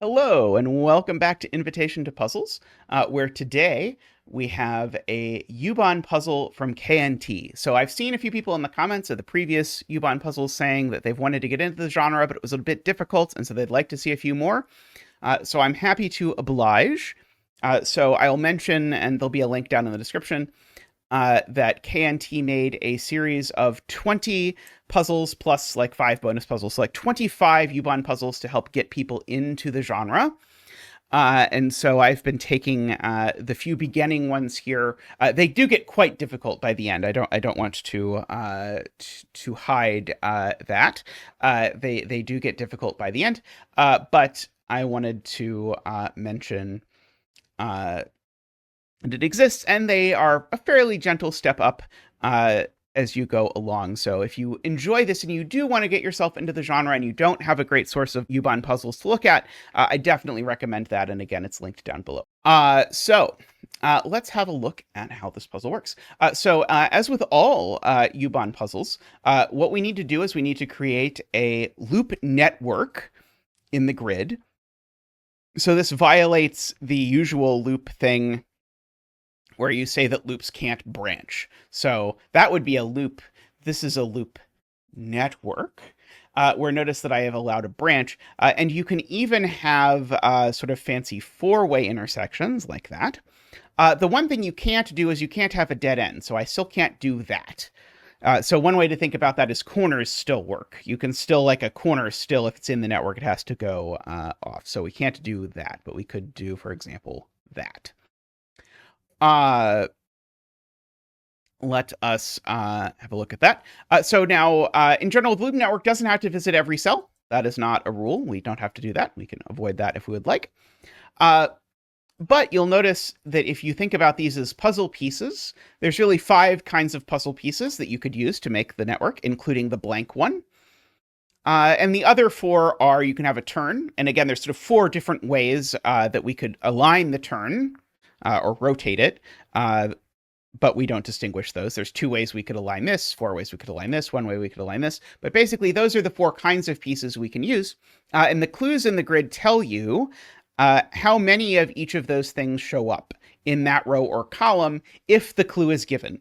Hello, and welcome back to Invitation to Puzzles, where today we have a U-Bahn puzzle from KNT. So I've seen a few people in the comments of the previous U-Bahn puzzles saying that they've wanted to get into the genre, but it was a bit difficult, and so they'd like to see a few more. So I'm happy to oblige. So I'll mention, and there'll be a link down in the description, that KNT made a series of 20 puzzles plus like 5 bonus puzzles, so like 25 U-Bahn puzzles to help get people into the genre. And so I've been taking the few beginning ones here. They do get quite difficult by the end. I don't want to hide that. They do get difficult by the end. But I wanted to mention that it exists, and they are a fairly gentle step up as you go along. So if you enjoy this and you do want to get yourself into the genre and you don't have a great source of U-Bahn puzzles to look at, I definitely recommend that. And again, it's linked down below. Let's have a look at how this puzzle works. As with all U-Bahn puzzles, what we need to do is we need to create a loop network in the grid. So this violates the usual loop thing where you say that loops can't branch. So that would be a loop. This is a loop network, where notice that I have allowed a branch. And you can even have sort of fancy four-way intersections like that. The one thing you can't do is you can't have a dead end. So I still can't do that. So one way to think about that is corners still work. You can still, like a corner still, if it's in the network, it has to go off. So we can't do that, but we could do, for example, that. Let us have a look at that. So now, in general, the loop network doesn't have to visit every cell. That is not a rule. We don't have to do that. We can avoid that if we would like. But you'll notice that if you think about these as puzzle pieces, there's really 5 kinds of puzzle pieces that you could use to make the network, including the blank one. And the other 4 are, you can have a turn. And again, there's sort of 4 different ways that we could align the turn or rotate it. But we don't distinguish those. There's 2 ways we could align this, 4 ways we could align this, 1 way we could align this. But basically, those are the 4 kinds of pieces we can use. And the clues in the grid tell you how many of each of those things show up in that row or column if the clue is given.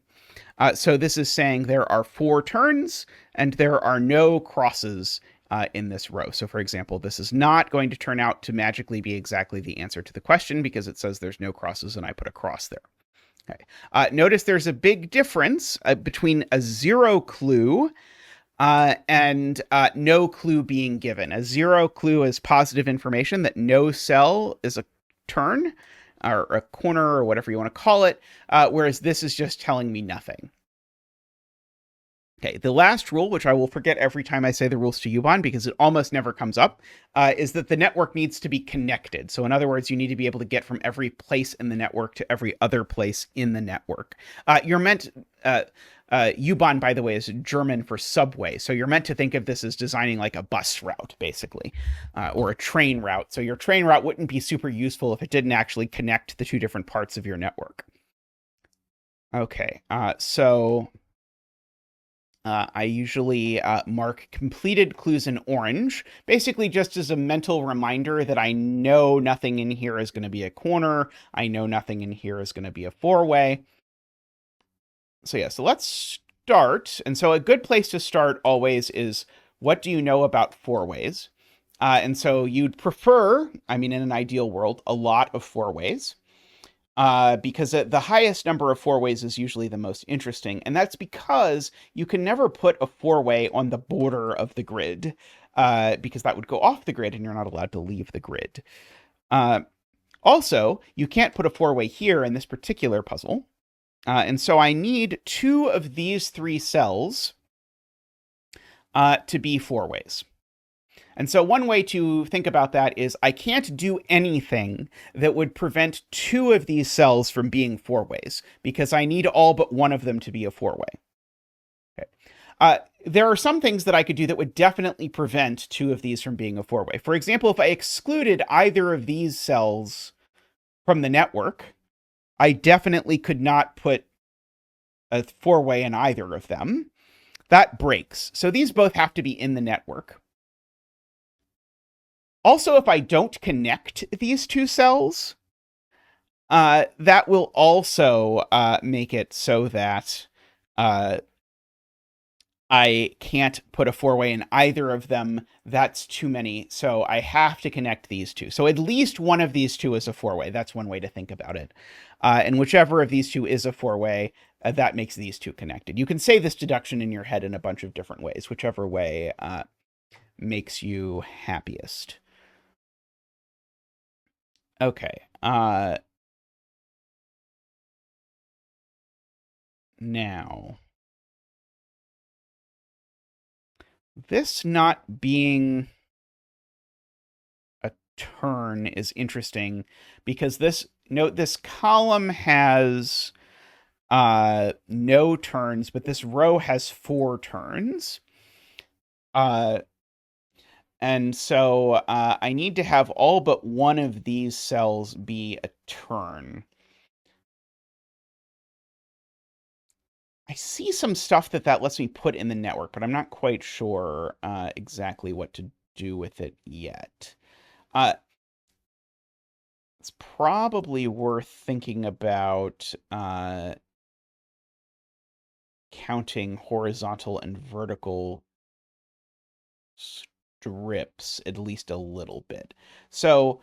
So this is saying there are 4 turns and there are no crosses in this row. So for example, this is not going to turn out to magically be exactly the answer to the question because it says there's no crosses and I put a cross there. Okay. Notice there's a big difference between a 0 clue and no clue being given. A 0 clue is positive information that no cell is a turn or a corner or whatever you want to call it, whereas this is just telling me nothing. Okay, the last rule, which I will forget every time I say the rules to U-Bahn because it almost never comes up, is that the network needs to be connected. So in other words, you need to be able to get from every place in the network to every other place in the network. U-Bahn, by the way, is German for subway. So you're meant to think of this as designing like a bus route, basically, or a train route. So your train route wouldn't be super useful if it didn't actually connect the 2 different parts of your network. Okay, I usually mark completed clues in orange, basically just as a mental reminder that I know nothing in here is going to be a corner. I know nothing in here is going to be a 4-way. So yeah, so let's start. And so a good place to start always is, what do you know about 4-ways? And so you'd prefer, I mean, in an ideal world, a lot of 4-ways. Because the highest number of 4-ways is usually the most interesting. And that's because you can never put a 4-way on the border of the grid, because that would go off the grid and you're not allowed to leave the grid. Also, you can't put a 4-way here in this particular puzzle. And so I need 2 of these 3 cells to be 4-ways. And so one way to think about that is I can't do anything that would prevent 2 of these cells from being 4-ways because I need all but one of them to be a 4-way. Okay. There are some things that I could do that would definitely prevent 2 of these from being a 4-way. For example, if I excluded either of these cells from the network, I definitely could not put a 4-way in either of them. That breaks. So these both have to be in the network. Also, if I don't connect these two cells, that will also make it so that I can't put a four-way in either of them. That's too many. So I have to connect these two. So at least one of these two is a four-way. That's one way to think about it. And whichever of these two is a four-way, that makes these two connected. You can say this deduction in your head in a bunch of different ways, whichever way makes you happiest. Okay. Now, this not being a turn is interesting because this column has no turns, but this row has 4 turns. And so I need to have all but one of these cells be a turn. I see some stuff that lets me put in the network, but I'm not quite sure exactly what to do with it yet. It's probably worth thinking about counting horizontal and vertical strips at least a little bit. So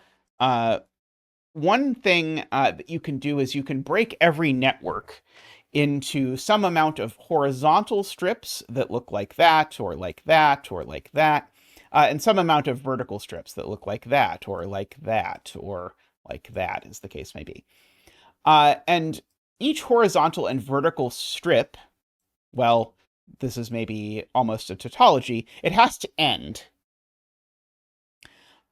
one thing that you can do is you can break every network into some amount of horizontal strips that look like that, or like that, or like that, and some amount of vertical strips that look like that, or like that, or like that, as the case may be. And each horizontal and vertical strip, well, this is maybe almost a tautology, it has to end.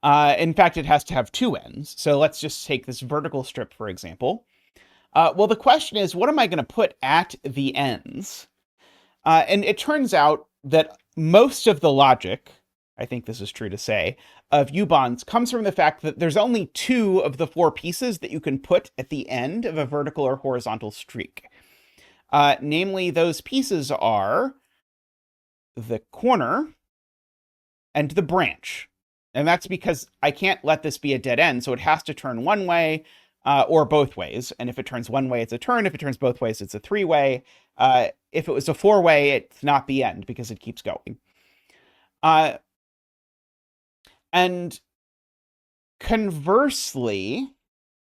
In fact, it has to have 2 ends. So let's just take this vertical strip, for example. Well, the question is, what am I going to put at the ends? And it turns out that most of the logic, I think this is true to say, of U-Bahns comes from the fact that there's only 2 of the 4 pieces that you can put at the end of a vertical or horizontal streak. Namely, those pieces are the corner and the branch. And that's because I can't let this be a dead end, so it has to turn one way or both ways. And if it turns one way, it's a turn. If it turns both ways, it's a 3-way. If it was a 4-way, it's not the end because it keeps going. And conversely,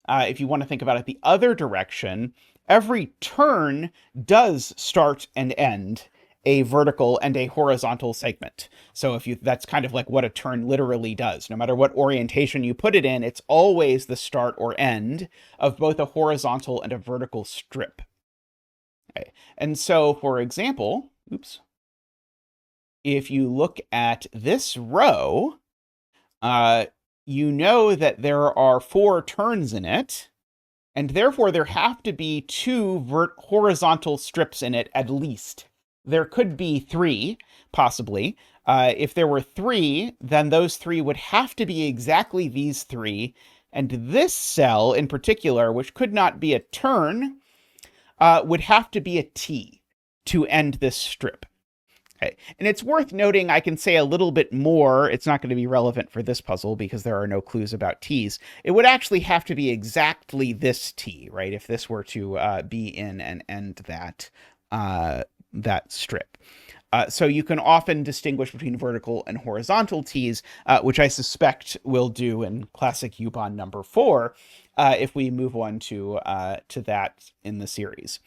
if you want to think about it the other direction, every turn does start and end a vertical and a horizontal segment. So that's kind of like what a turn literally does. No matter what orientation you put it in, it's always the start or end of both a horizontal and a vertical strip. Okay. And so, for example, if you look at this row, you know that there are 4 turns in it, and therefore there have to be 2 horizontal strips in it at least. There could be 3, possibly. If there were 3, then those 3 would have to be exactly these 3. And this cell in particular, which could not be a turn, would have to be a T to end this strip. Okay. And it's worth noting, I can say a little bit more. It's not going to be relevant for this puzzle because there are no clues about T's. It would actually have to be exactly this T, right? If this were to be in and end that strip. So you can often distinguish between vertical and horizontal T's, which I suspect we'll do in classic U-Bahn number 4 if we move on to that in the series.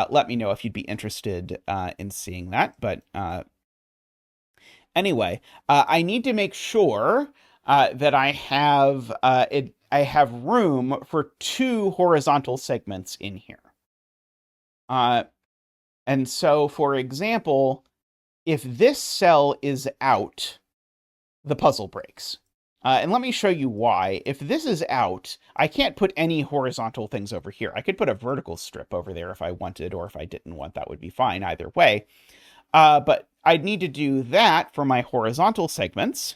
Let me know if you'd be interested in seeing that. But anyway, I need to make sure that I have room for 2 horizontal segments in here. And so, for example, if this cell is out, the puzzle breaks. And let me show you why. If this is out, I can't put any horizontal things over here. I could put a vertical strip over there if I wanted, or if I didn't want, that would be fine either way. But I'd need to do that for my horizontal segments.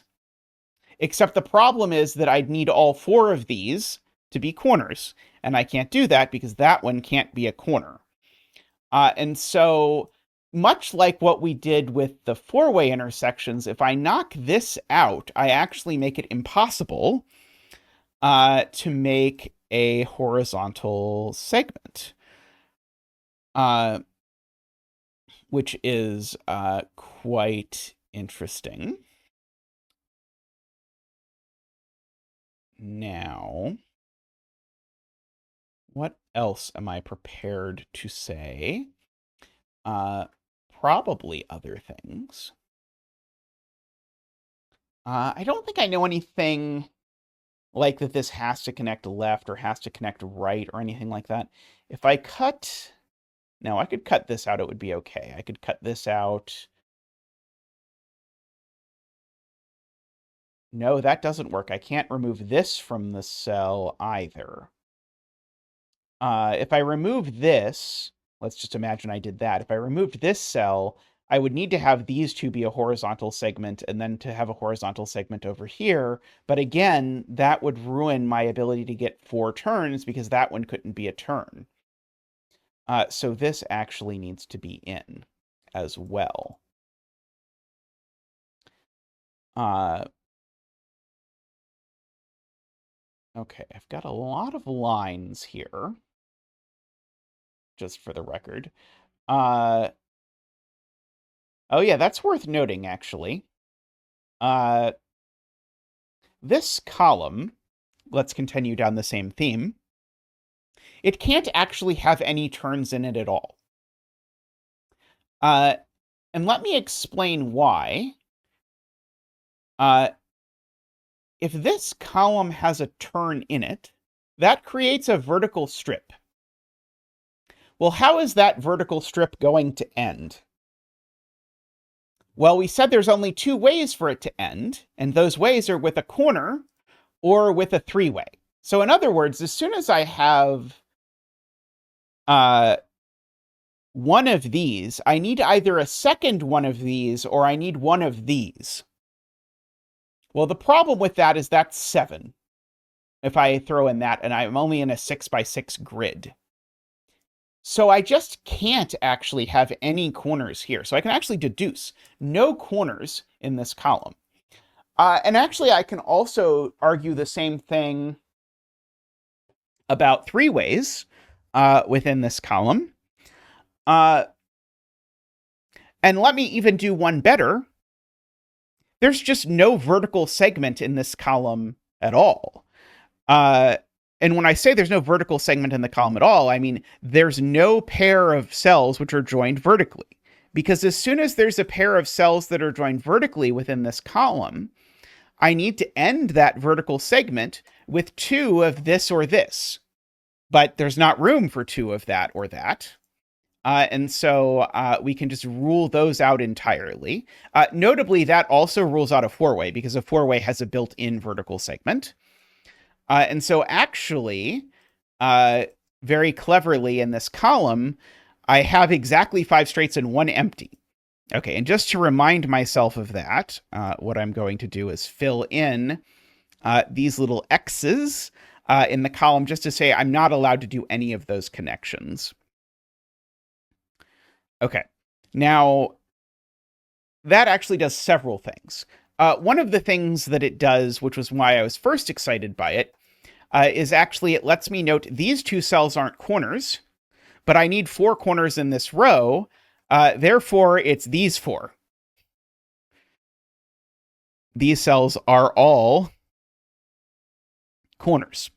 Except the problem is that I'd need all 4 of these to be corners. And I can't do that because that one can't be a corner. And so much like what we did with the four-way intersections, if I knock this out, I actually make it impossible to make a horizontal segment, which is quite interesting. Now, what else am I prepared to say? Probably other things. I don't think I know anything like that this has to connect left or has to connect right or anything like that. If I cut... No, I could cut this out. It would be okay. I could cut this out. No, that doesn't work. I can't remove this from the cell either. If I remove this, let's just imagine I did that. If I removed this cell, I would need to have these two be a horizontal segment and then to have a horizontal segment over here. But again, that would ruin my ability to get 4 turns because that one couldn't be a turn. So this actually needs to be in as well. Okay, I've got a lot of lines here, just for the record. Oh yeah, that's worth noting, actually. This column, let's continue down the same theme, it can't actually have any turns in it at all. And let me explain why. If this column has a turn in it, that creates a vertical strip. Well, how is that vertical strip going to end? Well, we said there's only 2 ways for it to end, and those ways are with a corner or with a 3-way. So in other words, as soon as I have one of these, I need either a second one of these or I need one of these. Well, the problem with that is that's 7. If I throw in that, and I'm only in a 6x6 grid. So I just can't actually have any corners here. So I can actually deduce no corners in this column. And actually, I can also argue the same thing about 3-ways within this column. And let me even do one better. There's just no vertical segment in this column at all. And when I say there's no vertical segment in the column at all, I mean there's no pair of cells which are joined vertically. Because as soon as there's a pair of cells that are joined vertically within this column, I need to end that vertical segment with 2 of this or this. But there's not room for 2 of that or that. And so we can just rule those out entirely. Notably, that also rules out a 4-way because a 4-way has a built-in vertical segment. And so actually, very cleverly in this column, I have exactly 5 straights and 1 empty. Okay, and just to remind myself of that, what I'm going to do is fill in these little X's in the column just to say I'm not allowed to do any of those connections. Okay, now that actually does several things. One of the things that it does, which was why I was first excited by it, is actually it lets me note these 2 cells aren't corners, but I need 4 corners in this row. Therefore, it's these 4. These cells are all corners.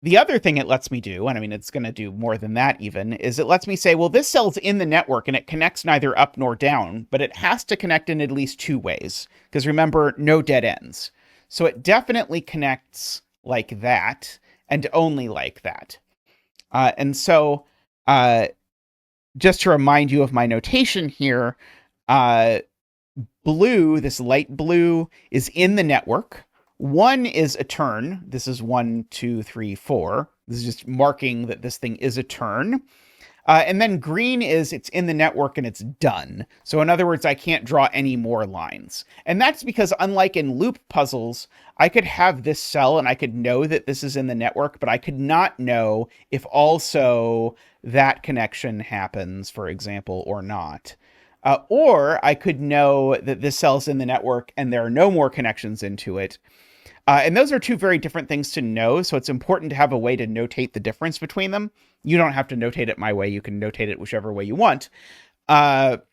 The other thing it lets me do, and I mean, it's going to do more than that even, is it lets me say, well, this cell's in the network and it connects neither up nor down, but it has to connect in at least 2 ways. Because remember, no dead ends. So it definitely connects like that and only like that. And so just to remind you of my notation here, blue, this light blue, is in the network. 1 is a turn. This is 1, 2, 3, 4. This is just marking that this thing is a turn. And then green is it's in the network and it's done. So in other words, I can't draw any more lines. And that's because unlike in loop puzzles, I could have this cell and I could know that this is in the network, but I could not know if also that connection happens, for example, or not. Or I could know that this cell's in the network and there are no more connections into it. And those are two very different things to know, so it's important to have a way to notate the difference between them. You don't have to notate it my way. You can notate it whichever way you want. But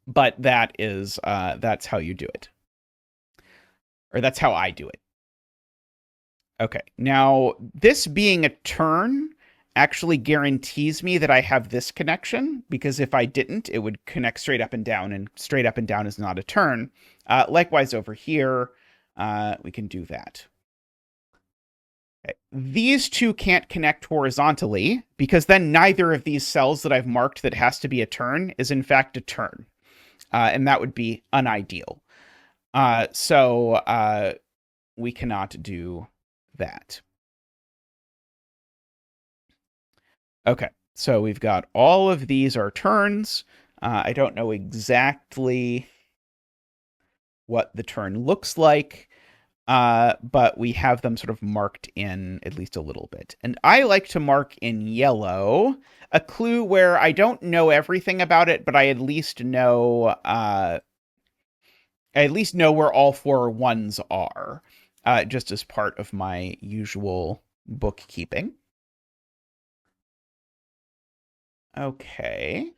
that's how you do it. Or that's how I do it. Okay, now this being a turn actually guarantees me that I have this connection, because if I didn't, it would connect straight up and down is not a turn. Likewise over here, we can do that. Okay. These two can't connect horizontally because then neither of these cells that I've marked that has to be a turn is in fact a turn. And that would be unideal. So we cannot do that. Okay, so we've got all of these are turns. I don't know exactly what the turn looks like, but we have them sort of marked in at least a little bit. And I like to mark in yellow a clue where I don't know everything about it, but I at least know where all 4 ones are, just as part of my usual bookkeeping. Okay.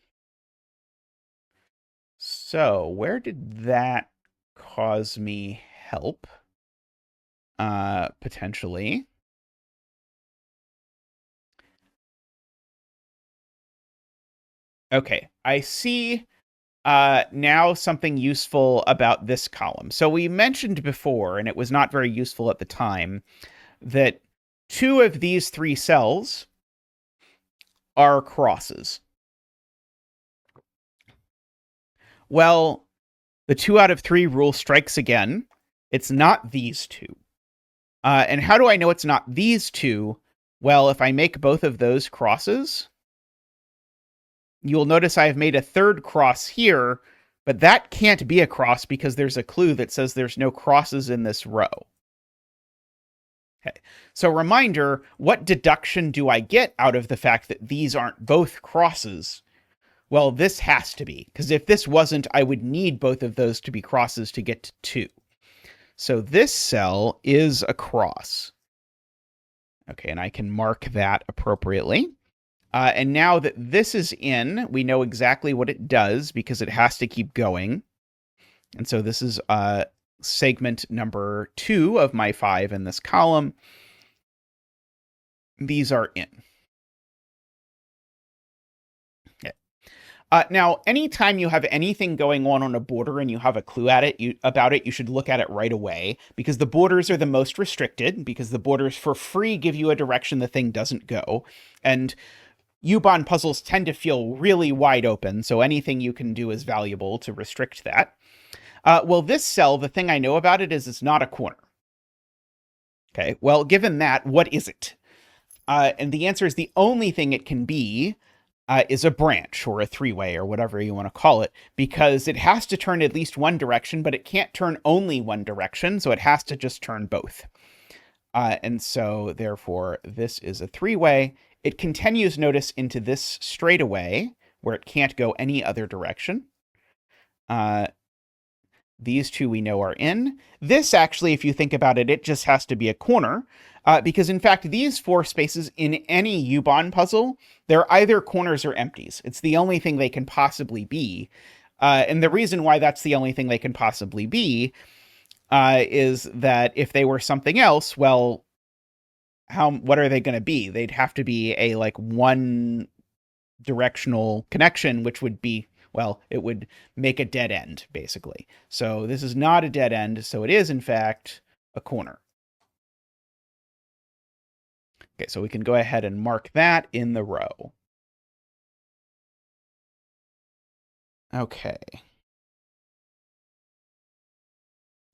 So where did that cause me help? Potentially. Okay, I see now something useful about this column. So we mentioned before, and it was not very useful at the time, that 2 of these 3 cells are crosses. Well, the 2 out of 3 rule strikes again. It's not these 2. And how do I know it's not these 2? Well, if I make both of those crosses, you'll notice I have made a third cross here, but that can't be a cross because there's a clue that says there's no crosses in this row. Okay. So reminder, what deduction do I get out of the fact that these aren't both crosses? Well, this has to be, because if this wasn't, I would need both of those to be crosses to get to 2. So this cell is a cross. Okay, and I can mark that appropriately. And now that this is in, we know exactly what it does because it has to keep going. And so this is segment number 2 of my 5 in this column. These are in. Okay. Now, anytime you have anything going on a border and you have a clue about it, you should look at it right away, because the borders are the most restricted, because the borders for free give you a direction the thing doesn't go. And U-Bahn puzzles tend to feel really wide open, so anything you can do is valuable to restrict that. Well, this cell, the thing I know about it is it's not a corner. Okay, well, given that, what is it? And the answer is the only thing it can be is a branch or a 3-way or whatever you want to call it, because it has to turn at least one direction, but it can't turn only one direction, so it has to just turn both. And so, therefore, this is a 3-way. It continues, notice, into this straightaway, where it can't go any other direction. These 2 we know are in. This, actually, if you think about it, it just has to be a corner, because, in fact, these 4 spaces in any U-Bahn puzzle, they're either corners or empties. It's the only thing they can possibly be. And the reason why that's the only thing they can possibly be is that if they were something else, well, what are they going to be? They'd have to be a one directional connection, which would be, well, it would make a dead end, basically. So this is not a dead end, so it is, in fact, a corner. Okay, so we can go ahead and mark that in the row. Okay.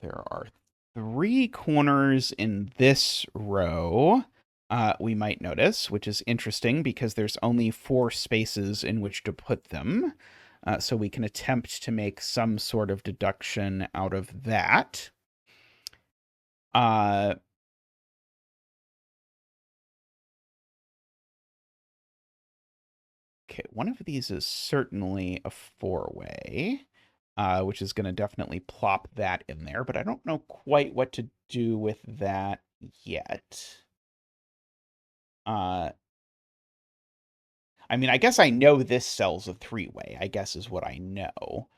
There are 3 corners in this row. we might notice, which is interesting because there's only 4 spaces in which to put them. So we can attempt to make some sort of deduction out of that. Okay, one of these is certainly a 4-way, which is going to definitely plop that in there, but I don't know quite what to do with that yet. I mean, I guess I know this cell's a 3-way, I guess is what I know.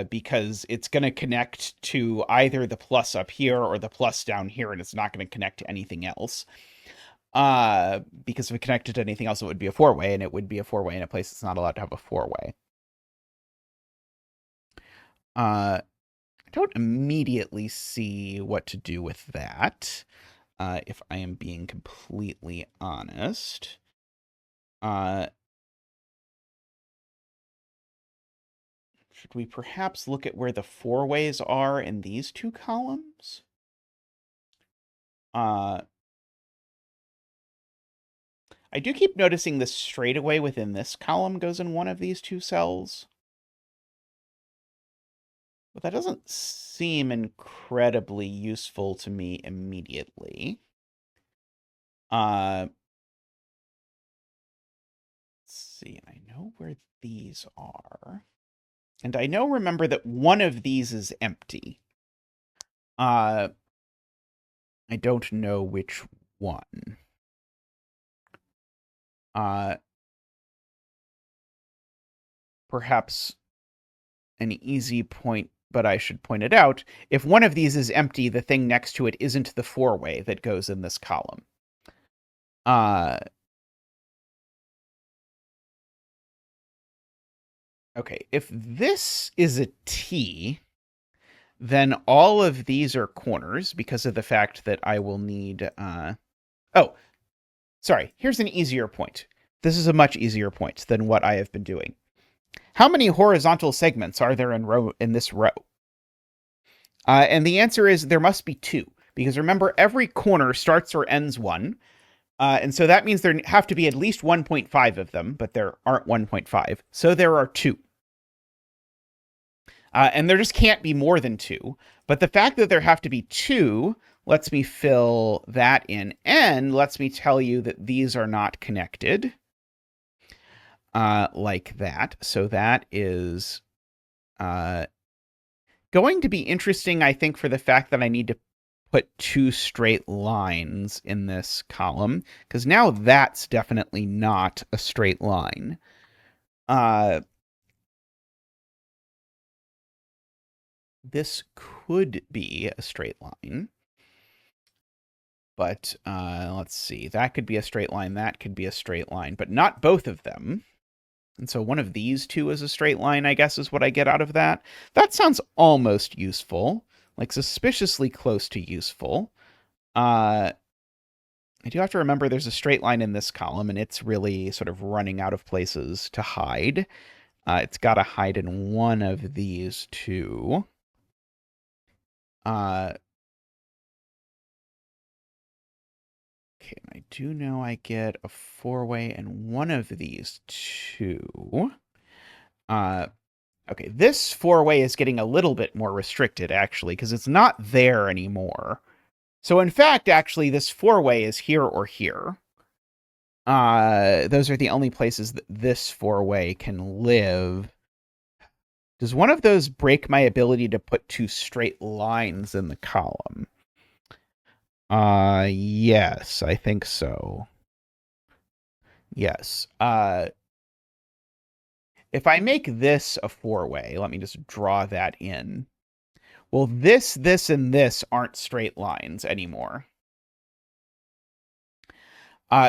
Because it's going to connect to either the plus up here or the plus down here, and it's not going to connect to anything else. Because if it connected to anything else, it would be a 4-way, and it would be a 4-way in a place that's not allowed to have a 4-way. I don't immediately see what to do with that, if I am being completely honest. Should we perhaps look at where the 4-ways are in these 2 columns? I do keep noticing the straightaway within this column goes in one of these 2 cells. But that doesn't seem incredibly useful to me immediately. Let's see, I know where these are. And I know, remember, that one of these is empty. I don't know which one. Perhaps an easy point, but I should point it out. If one of these is empty, the thing next to it isn't the 4-way that goes in this column. Okay, if this is a T, then all of these are corners because of the fact that I will need... Oh, sorry, here's an easier point. This is a much easier point than what I have been doing. How many horizontal segments are there in this row? And the answer is there must be 2, because remember, every corner starts or ends 1. And so that means there have to be at least 1.5 of them, but there aren't 1.5. So there are 2. And there just can't be more than 2. But the fact that there have to be 2 lets me fill that in, and lets me tell you that these are not connected. Like that. So that is going to be interesting, I think, for the fact that I need to put 2 straight lines in this column, because now that's definitely not a straight line. This could be a straight line. But let's see. That could be a straight line. That could be a straight line. But not both of them. And so one of these 2 is a straight line, I guess, is what I get out of that. That sounds almost useful. Like, suspiciously close to useful. I do have to remember there's a straight line in this column, and it's really sort of running out of places to hide. It's got to hide in one of these 2. Okay, I do know I get a 4-way in one of these 2. Okay, this 4-way is getting a little bit more restricted, actually, because it's not there anymore. So, in fact, actually, this 4-way is here or here. Those are the only places that this 4-way can live. Does one of those break my ability to put 2 straight lines in the column? Yes, I think so. Yes. If I make this a 4-way, let me just draw that in. Well, this, and this aren't straight lines anymore.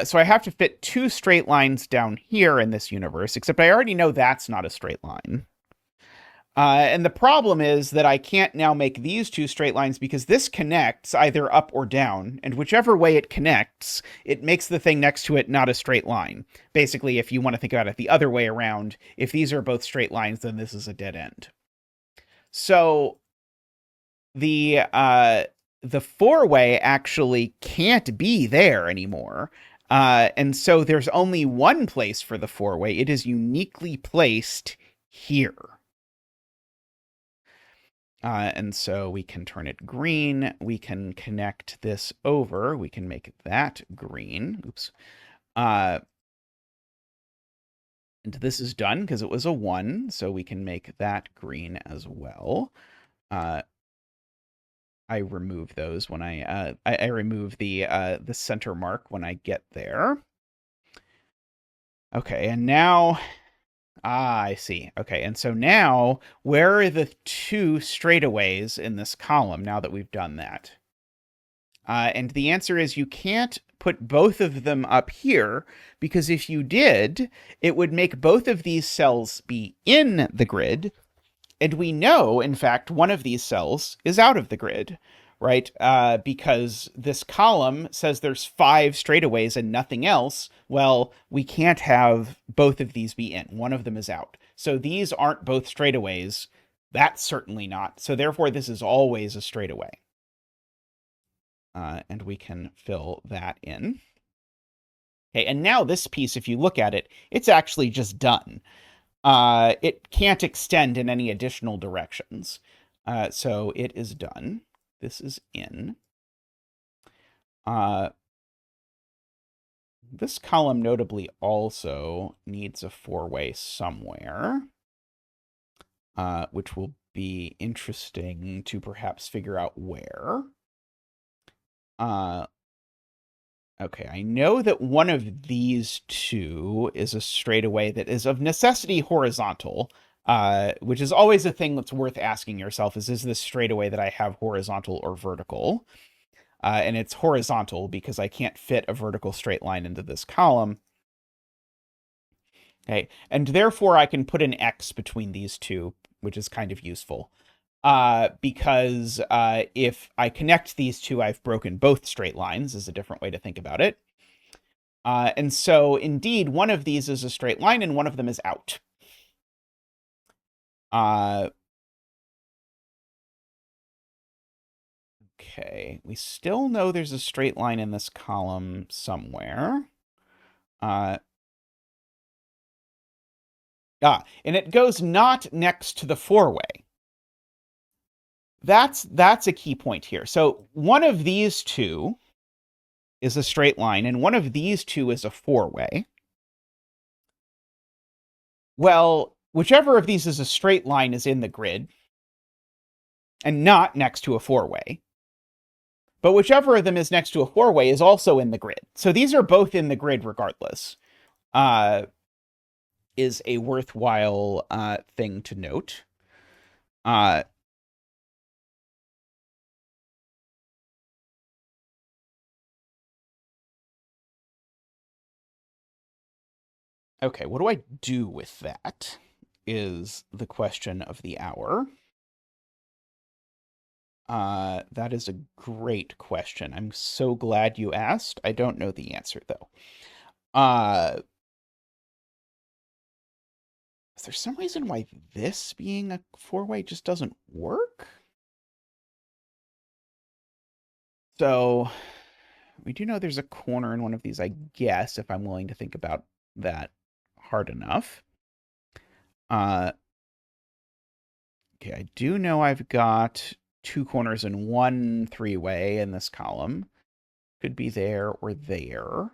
So I have to fit 2 straight lines down here in this universe, except I already know that's not a straight line. And the problem is that I can't now make these 2 straight lines because this connects either up or down, and whichever way it connects, it makes the thing next to it not a straight line. Basically, if you want to think about it the other way around, if these are both straight lines, then this is a dead end. So the the four-way actually can't be there anymore. And so there's only one place for the four-way. It is uniquely placed here. And so we can turn it green. We can connect this over. We can make that green. Oops. And this is done because it was a 1, so we can make that green as well. I remove those when I remove the center mark when I get there. Okay, and now I see. Okay, and so now where are the 2 straightaways in this column now that we've done that? And the answer is you can't put both of them up here, because if you did, it would make both of these cells be in the grid. And we know, in fact, one of these cells is out of the grid, right? Because this column says there's 5 straightaways and nothing else. Well, we can't have both of these be in. One of them is out. So these aren't both straightaways. That's certainly not. So therefore, this is always a straightaway. And we can fill that in. Okay, and now this piece, if you look at it, it's actually just done. It can't extend in any additional directions. So it is done. This is in. This column notably also needs a 4-way somewhere, which will be interesting to perhaps figure out where. Okay, I know that one of these 2 is a straightaway that is of necessity horizontal, which is always a thing that's worth asking yourself is this straightaway that I have horizontal or vertical? And it's horizontal because I can't fit a vertical straight line into this column. Okay, and therefore I can put an X between these 2, which is kind of useful. Because if I connect these 2, I've broken both straight lines, is a different way to think about it. And so, indeed, one of these is a straight line, and one of them is out. Okay, we still know there's a straight line in this column somewhere. And it goes not next to the 4-way. That's a key point here. So one of these 2 is a straight line, and one of these 2 is a 4-way. Well, whichever of these is a straight line is in the grid, and not next to a 4-way. But whichever of them is next to a 4-way is also in the grid. So these are both in the grid regardless. Is a worthwhile thing to note. Okay, what do I do with that is the question of the hour. That is a great question. I'm so glad you asked. I don't know the answer, though. Is there some reason why this being a 4-way just doesn't work? So we do know there's a corner in one of these, I guess, if I'm willing to think about that hard enough. Okay, I do know I've got 2 corners in one 3-way in this column. Could be there or there.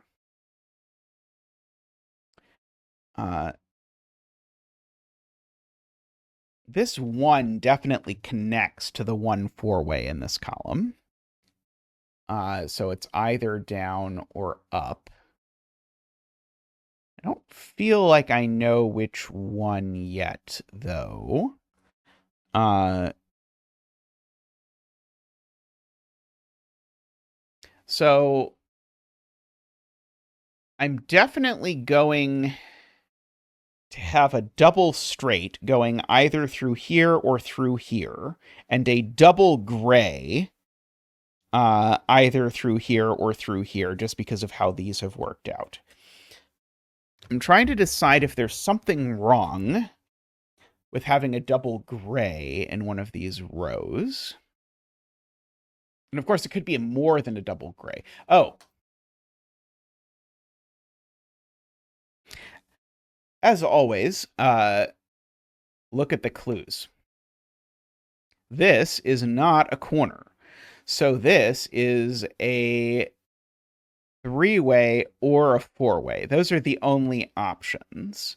This 1 definitely connects to the 1 4-way in this column. So it's either down or up. I don't feel like I know which one yet, though. So I'm definitely going to have a double straight going either through here or through here, and a double gray either through here or through here, just because of how these have worked out. I'm trying to decide if there's something wrong with having a double gray in one of these rows. And of course, it could be more than a double gray. Oh, as always, look at the clues. This is not a corner. So this is a three-way or a four-way. Those are the only options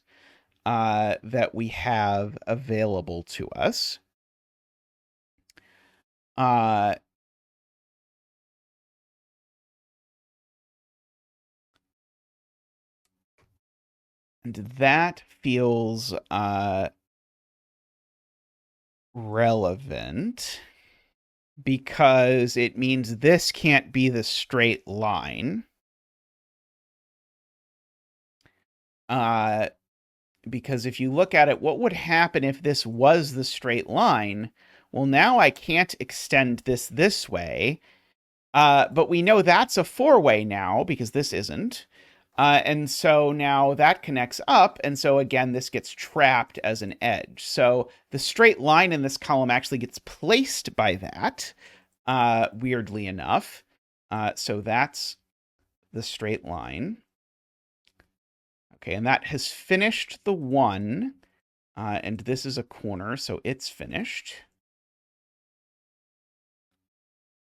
that we have available to us. And that feels relevant because it means this can't be the straight line. Because if you look at it, what would happen if this was the straight line? Well, now I can't extend this way, but we know that's a four-way now because this isn't. And so now that connects up, and so again, this gets trapped as an edge. So the straight line in this column actually gets placed by that, weirdly enough. So that's the straight line. Okay, and that has finished the one, and this is a corner, so it's finished.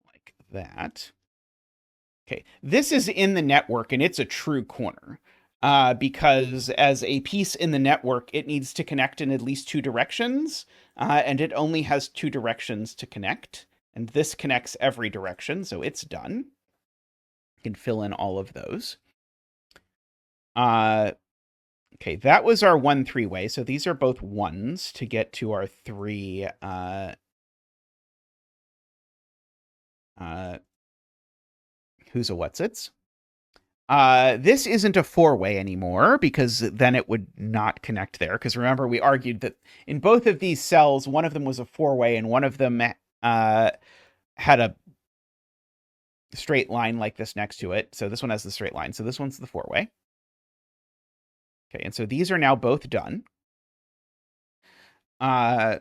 Like that. Okay, this is in the network, and it's a true corner. Because as a piece in the network, it needs to connect in at least two directions, and it only has two directions to connect. And this connects every direction, so it's done. You can fill in all of those. Okay, that was our 1 3-way, so these are both ones to get to our three who's a whatsits. This isn't a 4-way anymore because then it would not connect there. Because remember, we argued that in both of these cells, one of them was a 4-way and one of them had a straight line like this next to it. So this one has the straight line. So this one's the 4-way. Okay, and so these are now both done. On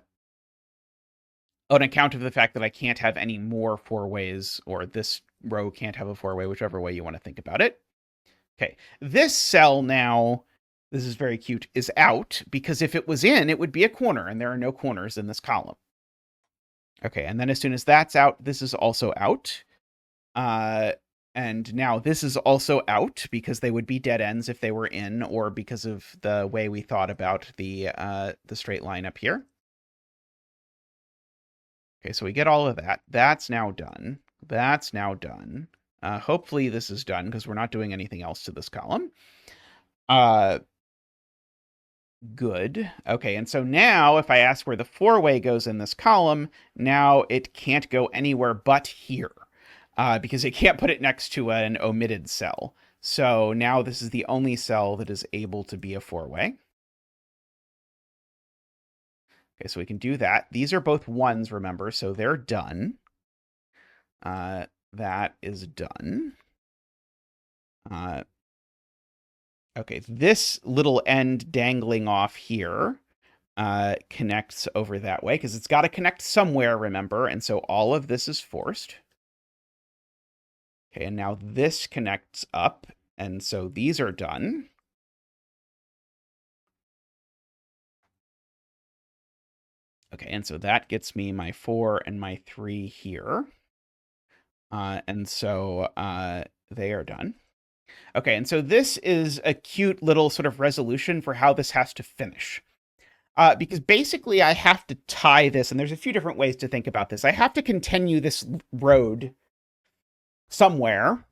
account of the fact that I can't have any more 4-ways, or this row can't have a 4-way, whichever way you want to think about it. Okay, this cell now, this is very cute, is out, because if it was in, it would be a corner, and there are no corners in this column. Okay, and then as soon as that's out, this is also out. And now this is also out, because they would be dead ends if they were in, or because of the way we thought about the straight line up here. Okay, so we get all of that. That's now done. That's now done. Hopefully this is done because we're not doing anything else to this column. Good. Okay, and so now if I ask where the 4-way goes in this column, now it can't go anywhere but here because it can't put it next to an omitted cell. So now this is the only cell that is able to be a 4-way. Okay, so we can do that. These are both ones, remember, so they're done. That is done. Okay, this little end dangling off here connects over that way, because it's got to connect somewhere, remember, and so all of this is forced. Okay, and now this connects up, and so these are done. Okay, and so that gets me my 4 and my 3 here. And so they are done. Okay, and so this is a cute little sort of resolution for how this has to finish. Because basically I have to tie this, and there's a few different ways to think about this. I have to continue this road somewhere.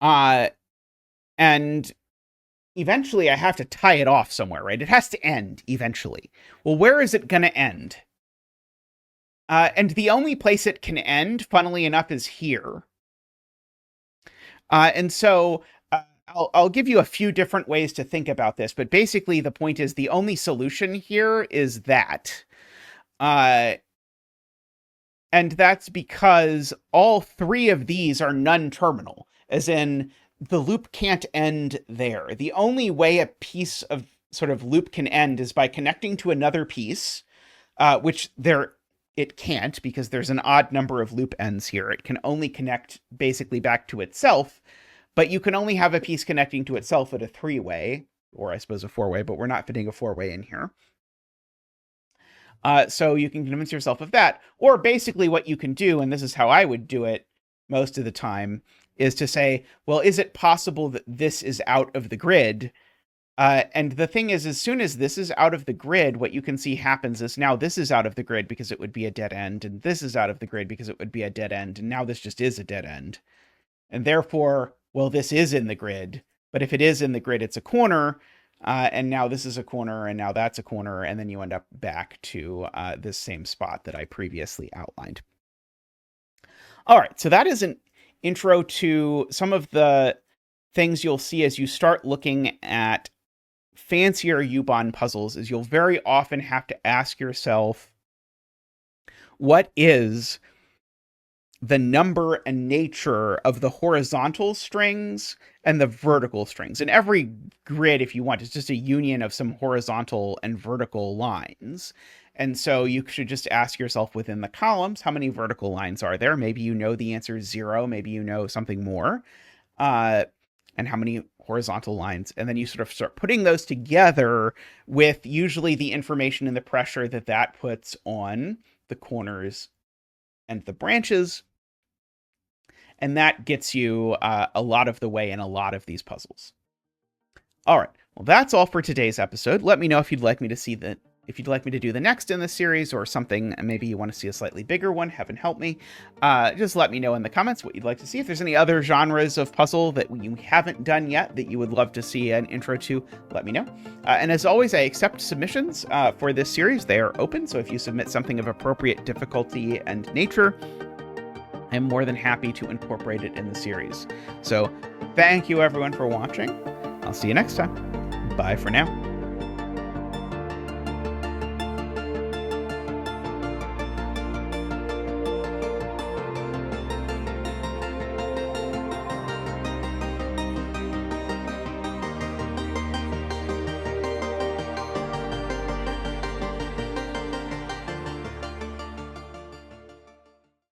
And eventually I have to tie it off somewhere, right? It has to end eventually. Well, where is it going to end? And the only place it can end, funnily enough, is here. And so I'll give you a few different ways to think about this, but basically the point is the only solution here is that. And that's because all three of these are non-terminal, as in the loop can't end there. The only way a piece of sort of loop can end is by connecting to another piece, which there it can't, because there's an odd number of loop ends here. It can only connect basically back to itself, but you can only have a piece connecting to itself at a 3-way, or I suppose a 4-way, but we're not fitting a 4-way in here. So you can convince yourself of that. Or basically what you can do, and this is how I would do it most of the time, is to say, well, is it possible that this is out of the grid? And the thing is, as soon as this is out of the grid, what you can see happens is now this is out of the grid because it would be a dead end, and this is out of the grid because it would be a dead end, and now this just is a dead end. And therefore, well, this is in the grid, but if it is in the grid, it's a corner, and now this is a corner, and now that's a corner, and then you end up back to this same spot that I previously outlined. All right, so that is an intro to some of the things you'll see as you start looking at fancier U-Bahn puzzles. Is you'll very often have to ask yourself, what is the number and nature of the horizontal strings and the vertical strings? And every grid, if you want, is just a union of some horizontal and vertical lines. And so you should just ask yourself within the columns, how many vertical lines are there? Maybe you know the answer is 0. Maybe you know something more. And how many horizontal lines? And then you sort of start putting those together with usually the information and the pressure that that puts on the corners and the branches. And that gets you a lot of the way in a lot of these puzzles. All right. Well, that's all for today's episode. Let me know if you'd like me to see the if you'd like me to do the next in the series, or something, maybe you want to see a slightly bigger one, heaven help me. Just let me know in the comments what you'd like to see. If there's any other genres of puzzle that you haven't done yet that you would love to see an intro to, let me know. And as always, I accept submissions for this series. They are open, so if you submit something of appropriate difficulty and nature, I'm more than happy to incorporate it in the series. So thank you everyone for watching. I'll see you next time. Bye for now.